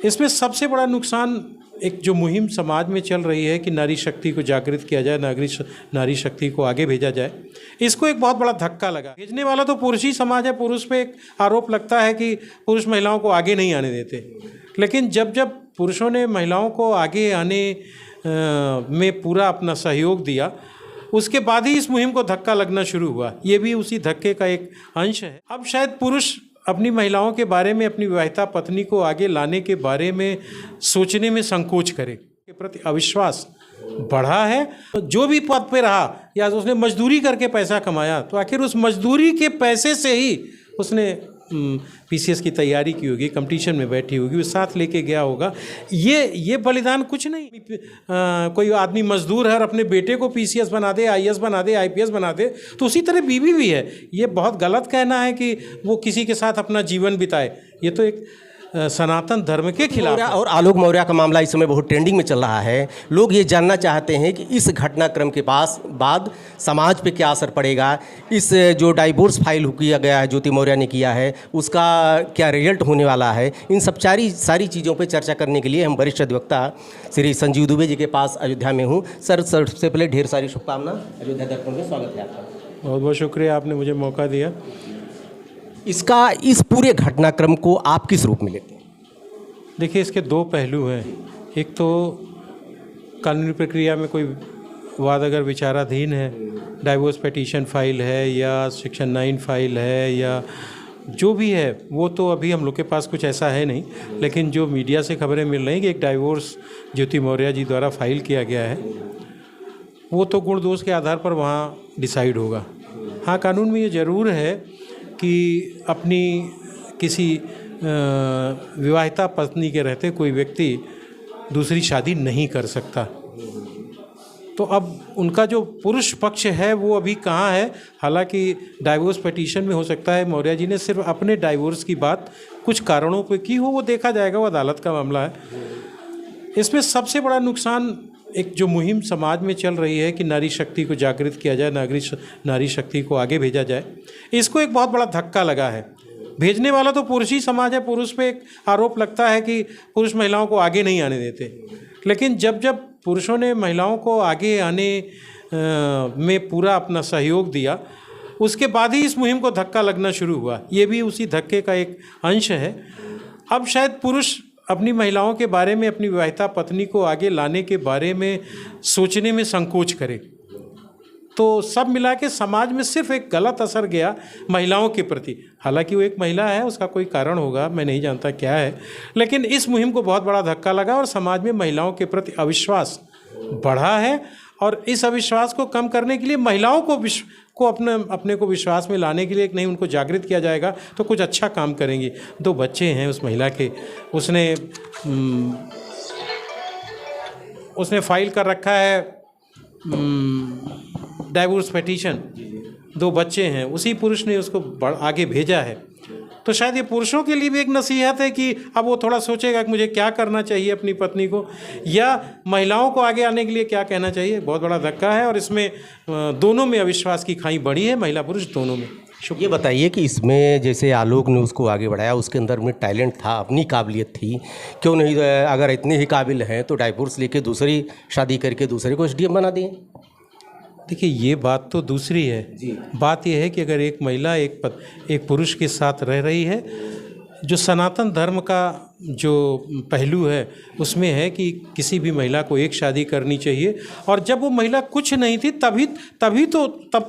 इसमें सबसे बड़ा नुकसान एक जो मुहिम समाज में चल रही है कि नारी शक्ति को जागृत किया जाए, नारी शक्ति को आगे भेजा जाए, इसको एक बहुत बड़ा धक्का लगा। भेजने वाला तो पुरुष ही समाज है। पुरुष पे एक आरोप लगता है कि पुरुष महिलाओं को आगे नहीं आने देते, लेकिन जब जब पुरुषों ने महिलाओं को आगे आने में पूरा अपना सहयोग दिया, उसके बाद ही इस मुहिम को धक्का लगना शुरू हुआ। ये भी उसी धक्के का एक अंश है। अब शायद पुरुष अपनी महिलाओं के बारे में, अपनी विवाहिता पत्नी को आगे लाने के बारे में सोचने में संकोच करे, के प्रति अविश्वास बढ़ा है। जो भी पद पे रहा या उसने मजदूरी करके पैसा कमाया, तो आखिर उस मजदूरी के पैसे से ही उसने पीसीएस की तैयारी की होगी, कंपटीशन में बैठी होगी, वो साथ लेके गया होगा। ये बलिदान कुछ नहीं। कोई आदमी मजदूर है और अपने बेटे को पीसीएस बना दे, आईएएस बना दे, आईपीएस बना दे, तो उसी तरह बीवी भी है। ये बहुत गलत कहना है कि वो किसी के साथ अपना जीवन बिताए। ये तो एक सनातन धर्म के खिलाफ है। और आलोक मौर्य का मामला इस समय बहुत ट्रेंडिंग में चल रहा है। लोग ये जानना चाहते हैं कि इस घटनाक्रम के बाद समाज पे क्या असर पड़ेगा। इस जो डाइवोर्स फाइल किया गया है, ज्योति मौर्य ने किया है, उसका क्या रिजल्ट होने वाला है। इन सब सारी चीज़ों पे चर्चा करने के लिए हम वरिष्ठ अधिवक्ता श्री संजीव दुबे जी के पास अयोध्या में हूँ। सर, सबसे पहले ढेर सारी शुभकामना। अयोध्या दर्पण में स्वागत है आपका। बहुत बहुत शुक्रिया, आपने मुझे मौका दिया। इस पूरे घटनाक्रम को आप किस रूप में लेते हैं? देखिए, इसके दो पहलू हैं। एक तो कानूनी प्रक्रिया में कोई वाद अगर विचाराधीन है, डाइवोर्स पिटीशन फाइल है या सेक्शन 9 फाइल है या जो भी है, वो तो अभी हम लोग के पास कुछ ऐसा है नहीं। लेकिन जो मीडिया से खबरें मिल रही हैं कि एक डाइवोर्स ज्योति मौर्य जी द्वारा फाइल किया गया है, वो तो गुण दोष के आधार पर वहाँ डिसाइड होगा। हाँ, कानून में ये ज़रूर है कि अपनी किसी विवाहिता पत्नी के रहते कोई व्यक्ति दूसरी शादी नहीं कर सकता। तो अब उनका जो पुरुष पक्ष है वो अभी कहाँ है? हालांकि डाइवोर्स पिटीशन में हो सकता है मौर्य जी ने सिर्फ अपने डाइवोर्स की बात कुछ कारणों पे की हो, वो देखा जाएगा, वो अदालत का मामला है। इसमें सबसे बड़ा नुकसान एक जो मुहिम समाज में चल रही है कि नारी शक्ति को जागृत किया जाए, नारी शक्ति को आगे भेजा जाए, इसको एक बहुत बड़ा धक्का लगा है। भेजने वाला तो पुरुष ही समाज है। पुरुष पे एक आरोप लगता है कि पुरुष महिलाओं को आगे नहीं आने देते, लेकिन जब जब पुरुषों ने महिलाओं को आगे आने में पूरा अपना सहयोग दिया, उसके बाद ही इस मुहिम को धक्का लगना शुरू हुआ। ये भी उसी धक्के का एक अंश है। अब शायद पुरुष अपनी महिलाओं के बारे में, अपनी विवाहिता पत्नी को आगे लाने के बारे में सोचने में संकोच करे, तो सब मिला के समाज में सिर्फ एक गलत असर गया महिलाओं के प्रति। हालांकि वो एक महिला है, उसका कोई कारण होगा, मैं नहीं जानता क्या है, लेकिन इस मुहिम को बहुत बड़ा धक्का लगा और समाज में महिलाओं के प्रति अविश्वास बढ़ा है। और इस अविश्वास को कम करने के लिए महिलाओं को अपने को विश्वास में लाने के लिए एक नहीं, उनको जागृत किया जाएगा तो कुछ अच्छा काम करेंगी। 2 बच्चे हैं उस महिला के, उसने फाइल कर रखा है डाइवोर्स पिटीशन, 2 बच्चे हैं, उसी पुरुष ने उसको आगे भेजा है। तो शायद ये पुरुषों के लिए भी एक नसीहत है कि अब वो थोड़ा सोचेगा कि मुझे क्या करना चाहिए अपनी पत्नी को, या महिलाओं को आगे आने के लिए क्या कहना चाहिए। बहुत बड़ा धक्का है और इसमें दोनों में अविश्वास की खाई बढ़ी है, महिला पुरुष दोनों में। ये बताइए कि इसमें जैसे आलोक ने उसको आगे बढ़ाया, उसके अंदर में टैलेंट था, अपनी काबिलियत थी, क्यों नहीं अगर इतने ही काबिल हैं तो डाइवोर्स लेके दूसरी शादी करके दूसरे को एसडीएम बना दिए? देखिए, ये बात तो दूसरी है जी। बात यह है कि अगर एक महिला एक पुरुष के साथ रह रही है, जो सनातन धर्म का जो पहलू है उसमें है कि किसी भी महिला को एक शादी करनी चाहिए। और जब वो महिला कुछ नहीं थी तब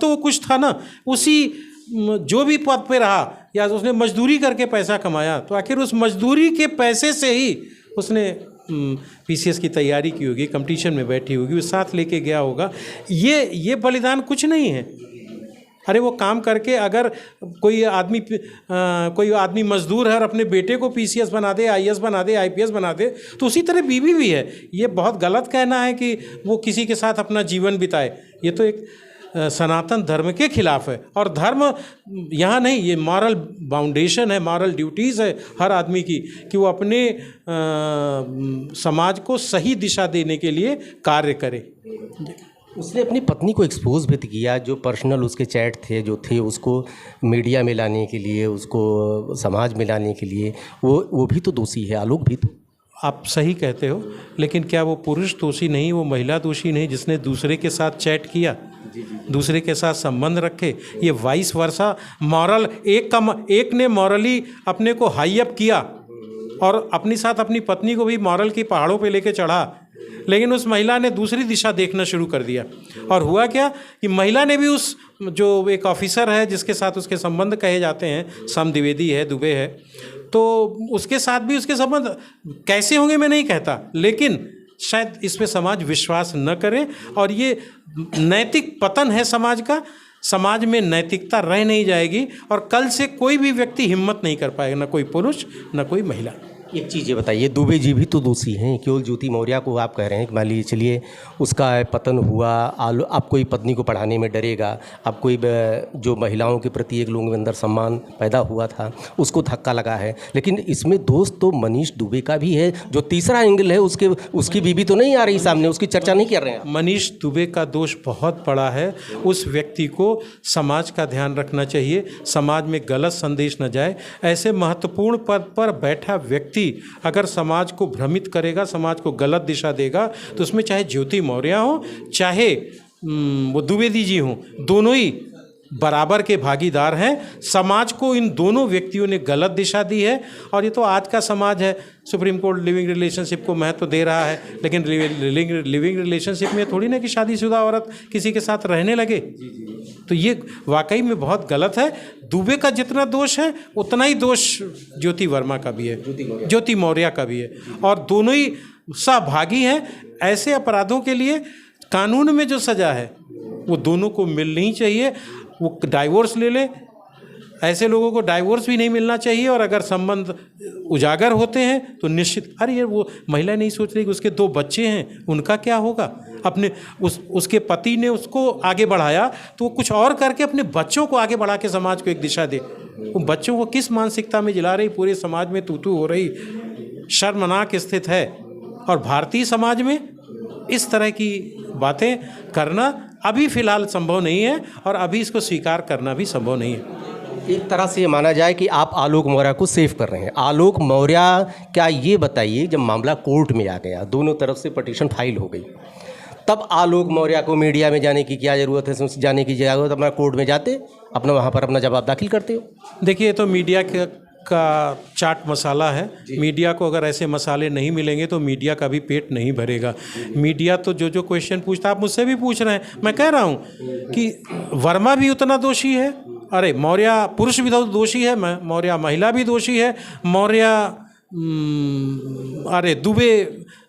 तो वो कुछ था ना, उसी जो भी पद पे रहा या उसने मजदूरी करके पैसा कमाया, तो आखिर उस मजदूरी के पैसे से ही उसने पीसीएस की तैयारी की होगी, कंपटीशन में बैठी होगी, वो साथ लेके गया होगा। ये बलिदान कुछ नहीं है। अरे वो काम करके अगर कोई आदमी मजदूर है और अपने बेटे को पीसीएस बना दे, आईएएस बना दे, आईपीएस बना दे, तो उसी तरह बीवी भी है। ये बहुत गलत कहना है कि वो किसी के साथ अपना जीवन बिताए। ये तो एक सनातन धर्म के खिलाफ है। और धर्म यहाँ नहीं, ये मॉरल बाउंडेशन है, मॉरल ड्यूटीज़ है हर आदमी की कि वो अपने समाज को सही दिशा देने के लिए कार्य करे। उसने अपनी पत्नी को एक्सपोज भी किया, जो पर्सनल उसके चैट थे उसको मीडिया में लाने के लिए, उसको समाज में लाने के लिए, वो भी तो दोषी है, आलोक भी तो। आप सही कहते हो, लेकिन क्या वो पुरुष दोषी नहीं, वो महिला दोषी नहीं जिसने दूसरे के साथ चैट किया, दूसरे के साथ संबंध रखे? ये वाइस वर्सा मॉरल, एक ने मॉरली अपने को हाई अप किया और अपनी साथ अपनी पत्नी को भी मॉरल की पहाड़ों पे लेके चढ़ा, लेकिन उस महिला ने दूसरी दिशा देखना शुरू कर दिया। और हुआ क्या कि महिला ने भी उस जो एक ऑफिसर है जिसके साथ उसके संबंध कहे जाते हैं, सम द्विवेदी है, दुबे है, तो उसके साथ भी उसके संबंध कैसे होंगे मैं नहीं कहता, लेकिन शायद इस पे समाज विश्वास न करे और ये नैतिक पतन है समाज का। समाज में नैतिकता रह नहीं जाएगी और कल से कोई भी व्यक्ति हिम्मत नहीं कर पाएगा, ना कोई पुरुष ना कोई महिला। एक चीज़ ये बताइए, दुबे जी भी तो दोषी हैं। केवल ज्योति मौर्य को आप कह रहे हैं कि मान लीजिए चलिए उसका पतन हुआ, आप कोई पत्नी को पढ़ाने में डरेगा, आप कोई जो महिलाओं के प्रति एक लोगों के अंदर सम्मान पैदा हुआ था उसको धक्का लगा है, लेकिन इसमें दोष तो मनीष दुबे का भी है। जो तीसरा एंगल है उसकी बीवी तो नहीं आ रही सामने, उसकी चर्चा नहीं कर रहे हैं। मनीष दुबे का दोष बहुत बड़ा है। उस व्यक्ति को समाज का ध्यान रखना चाहिए, समाज में गलत संदेश न जाए। ऐसे महत्वपूर्ण पद पर बैठा व्यक्ति अगर समाज को भ्रमित करेगा, समाज को गलत दिशा देगा, तो उसमें चाहे ज्योति मौर्य हो, चाहे वो द्विवेदी जी हों, दोनों ही बराबर के भागीदार हैं। समाज को इन दोनों व्यक्तियों ने गलत दिशा दी है और ये तो आज का समाज है। सुप्रीम कोर्ट लिविंग रिलेशनशिप को महत्व दे रहा है, लेकिन लिविंग रिलेशनशिप में थोड़ी ना कि शादीशुदा औरत किसी के साथ रहने लगे। तो ये वाकई में बहुत गलत है। दुबे का जितना दोष है उतना ही दोष ज्योति वर्मा का भी है, ज्योति मौर्य का भी है, और दोनों ही सहभागी हैं। ऐसे अपराधों के लिए कानून में जो सज़ा है वो दोनों को मिलनी चाहिए। वो डाइवोर्स ले ले, ऐसे लोगों को डाइवोर्स भी नहीं मिलना चाहिए। और अगर संबंध उजागर होते हैं तो निश्चित, अरे ये वो महिला नहीं सोच रही कि उसके 2 बच्चे हैं, उनका क्या होगा। अपने उसके पति ने उसको आगे बढ़ाया तो वो कुछ और करके अपने बच्चों को आगे बढ़ा के समाज को एक दिशा दे। उन बच्चों को किस मानसिकता में जिला रही, पूरे समाज में तू हो रही, शर्मनाक स्थिति है। और भारतीय समाज में इस तरह की बातें करना अभी फ़िलहाल संभव नहीं है और अभी इसको स्वीकार करना भी संभव नहीं है। एक तरह से ये माना जाए कि आप आलोक मौर्य को सेव कर रहे हैं। आलोक मौर्य, क्या ये बताइए, जब मामला कोर्ट में आ गया, दोनों तरफ से पिटीशन फाइल हो गई, तब आलोक मौर्य को मीडिया में जाने की क्या ज़रूरत है? जाने की ज़रूरत, अपना कोर्ट में जाते, अपना वहाँ पर अपना जवाब दाखिल करते हो। देखिए, तो मीडिया का चाट मसाला है। मीडिया को अगर ऐसे मसाले नहीं मिलेंगे तो मीडिया का भी पेट नहीं भरेगा। मीडिया तो जो क्वेश्चन पूछता, आप मुझसे भी पूछ रहे हैं, मैं कह रहा हूँ कि वर्मा भी उतना दोषी है, अरे मौर्य पुरुष भी दोषी है, मौर्य महिला भी दोषी है, मौर्य अरे दुबे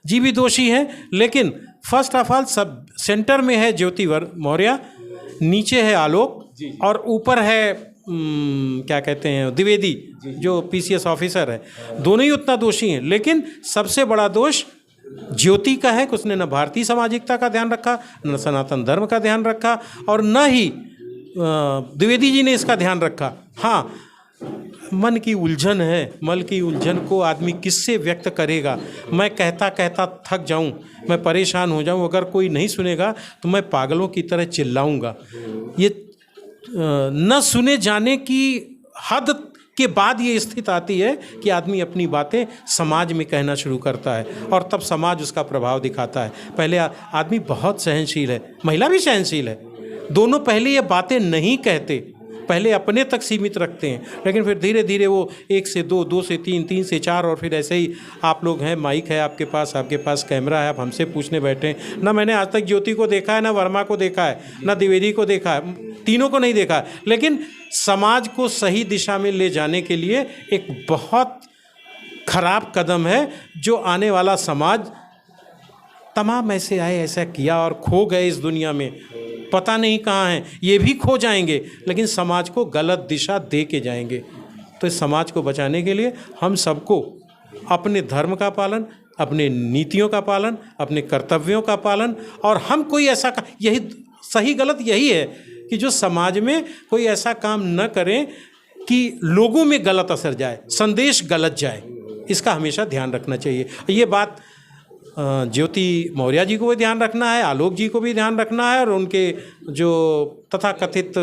जी भी दोषी हैं। लेकिन first of all sub centre में है ज्योति मौर्य, नीचे है आलोक और ऊपर है क्या कहते हैं द्विवेदी जो PCS ऑफिसर है। दोनों ही उतना दोषी हैं, लेकिन सबसे बड़ा दोष ज्योति का है कि उसने न भारतीय सामाजिकता का ध्यान रखा, न सनातन धर्म का ध्यान रखा और न ही द्विवेदी जी ने इसका ध्यान रखा। हाँ, मन की उलझन है, मन की उलझन को आदमी किससे व्यक्त करेगा। मैं कहता कहता थक जाऊं, मैं परेशान हो जाऊं, अगर कोई नहीं सुनेगा तो मैं पागलों की तरह चिल्लाऊंगा। ये न सुने जाने की हद के बाद ये स्थिति आती है कि आदमी अपनी बातें समाज में कहना शुरू करता है और तब समाज उसका प्रभाव दिखाता है। पहले आदमी बहुत सहनशील है, महिला भी सहनशील है, दोनों पहले ये बातें नहीं कहते, पहले अपने तक सीमित रखते हैं, लेकिन फिर धीरे धीरे वो 1 से 2, 2 से 3, 3 से 4 और फिर ऐसे ही आप लोग हैं, माइक है आपके पास कैमरा है, आप हमसे पूछने बैठे हैं। ना मैंने आज तक ज्योति को देखा है, ना वर्मा को देखा है, ना द्विवेदी को देखा है, तीनों को नहीं देखा है, लेकिन समाज को सही दिशा में ले जाने के लिए एक बहुत खराब कदम है जो आने वाला समाज, तमाम ऐसे आए, ऐसा किया और खो गए इस दुनिया में, पता नहीं कहाँ हैं, ये भी खो जाएंगे, लेकिन समाज को गलत दिशा दे के जाएंगे। तो इस समाज को बचाने के लिए हम सबको अपने धर्म का पालन, अपने नीतियों का पालन, अपने कर्तव्यों का पालन, और हम कोई ऐसा यही सही गलत यही है कि जो समाज में कोई ऐसा काम न करें कि लोगों में गलत असर जाए, संदेश गलत जाए, इसका हमेशा ध्यान रखना चाहिए। ये बात ज्योति मौर्य जी को भी ध्यान रखना है, आलोक जी को भी ध्यान रखना है, और उनके जो तथाकथित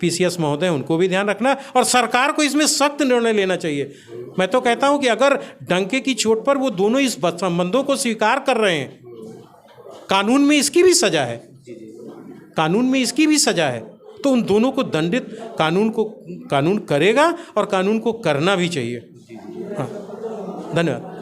पीसीएस महोदय उनको भी ध्यान रखना है, और सरकार को इसमें सख्त निर्णय लेना चाहिए। मैं तो कहता हूं कि अगर डंके की चोट पर वो दोनों इस संबंधों को स्वीकार कर रहे हैं, कानून में इसकी भी सजा है, कानून में इसकी भी सजा है, तो उन दोनों को दंडित कानून करेगा और कानून को करना भी चाहिए। हाँ, धन्यवाद।